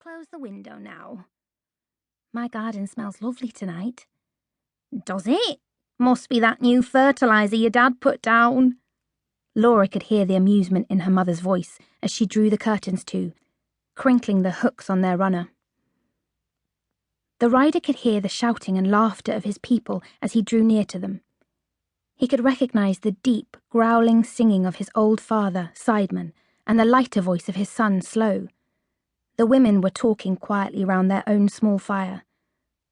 close the window now? My garden smells lovely tonight. Does it? Must be that new fertiliser your dad put down. Laura could hear the amusement in her mother's voice as she drew the curtains to, crinkling the hooks on their runner. The rider could hear the shouting and laughter of his people as he drew near to them. He could recognise the deep, growling singing of his old father, Sideman, and the lighter voice of his son, Slow. The women were talking quietly round their own small fire.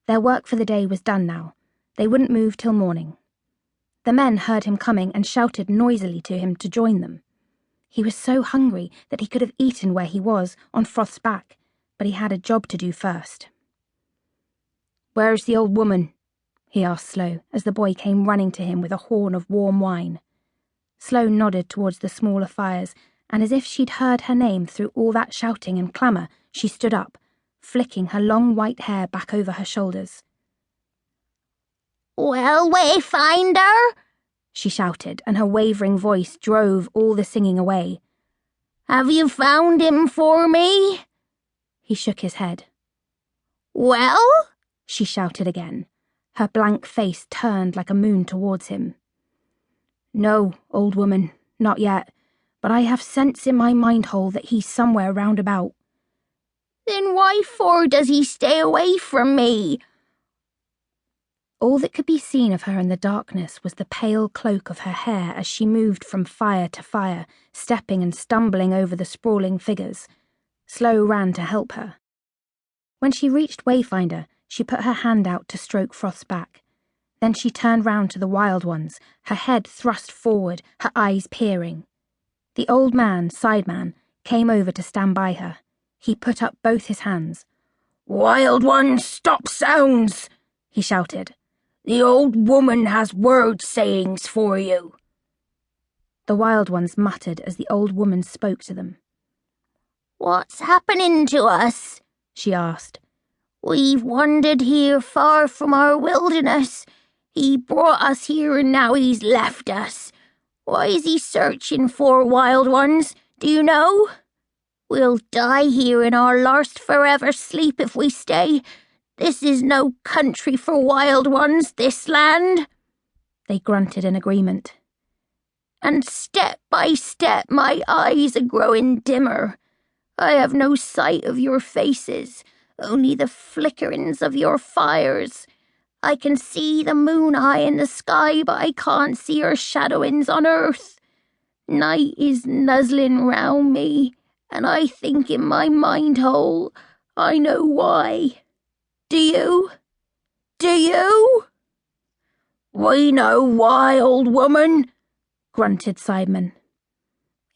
Their work for the day was done now. They wouldn't move till morning. The men heard him coming and shouted noisily to him to join them. He was so hungry that he could have eaten where he was, on Froth's back, but he had a job to do first. "Where's the old woman?" he asked Slow, as the boy came running to him with a horn of warm wine. Slow nodded towards the smaller fires, and as if she'd heard her name through all that shouting and clamour, she stood up, flicking her long white hair back over her shoulders. "Well, Wayfinder," she shouted, and her wavering voice drove all the singing away. "Have you found him for me?" He shook his head. "Well?" she shouted again, her blank face turned like a moon towards him. "No, old woman, not yet, but I have sense in my mind-hole that he's somewhere round about." "Then why for does he stay away from me?" All that could be seen of her in the darkness was the pale cloak of her hair as she moved from fire to fire, stepping and stumbling over the sprawling figures. Slow ran to help her. When she reached Wayfinder, she put her hand out to stroke Froth's back. Then she turned round to the wild ones, her head thrust forward, her eyes peering. The old man, Sideman, came over to stand by her. He put up both his hands. "Wild ones, stop sounds!" he shouted. "The old woman has word sayings for you." The wild ones muttered as the old woman spoke to them. "What's happening to us?" she asked. "We've wandered here far from our wilderness. He brought us here and now he's left us. What is he searching for, wild ones? Do you know? We'll die here in our last forever sleep if we stay. This is no country for wild ones, this land." They grunted in agreement. "And step by step my eyes are growing dimmer. I have no sight of your faces, only the flickerings of your fires. I can see the moon eye in the sky, but I can't see her shadowings on earth. Night is nuzzling round me, and I think in my mind-hole I know why. Do you? Do you?" "We know why, old woman," grunted Sideman.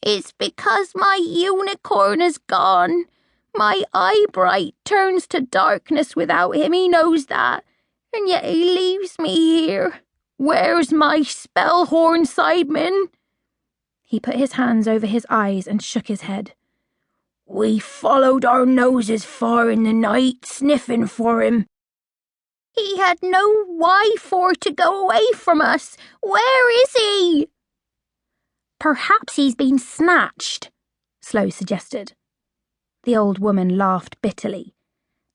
"It's because my unicorn is gone. My eyebright turns to darkness without him, he knows that, and yet he leaves me here. Where's my Spellhorn, Sideman?" He put his hands over his eyes and shook his head. "We followed our noses far in the night, sniffing for him." "He had no why for to go away from us. Where is he?" "Perhaps he's been snatched," Slow suggested. The old woman laughed bitterly.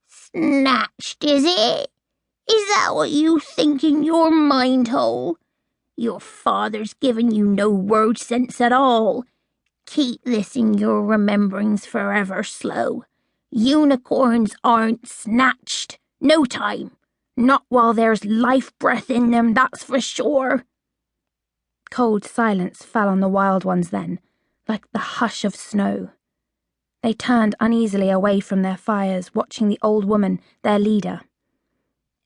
"Snatched, is it? Is that what you think in your mind-hole? Your father's given you no word sense at all. Keep this in your rememberings forever, Slow. Unicorns aren't snatched. No time. Not while there's life breath in them, that's for sure." Cold silence fell on the wild ones then, like the hush of snow. They turned uneasily away from their fires, watching the old woman, their leader.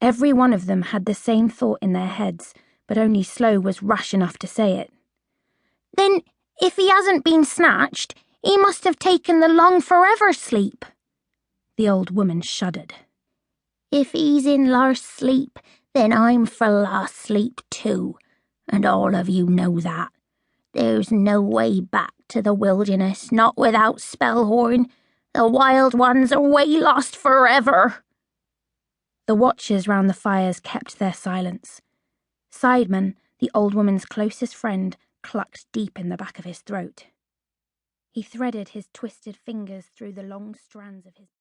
Every one of them had the same thought in their heads, but only Slow was rash enough to say it. "Then, if he hasn't been snatched, he must have taken the long forever sleep." The old woman shuddered. "If he's in last sleep, then I'm for last sleep too, and all of you know that. There's no way back to the wilderness, not without Spellhorn. The wild ones are way lost forever." The watchers round the fires kept their silence. Sideman, the old woman's closest friend, clucked deep in the back of his throat. He threaded his twisted fingers through the long strands of his beard.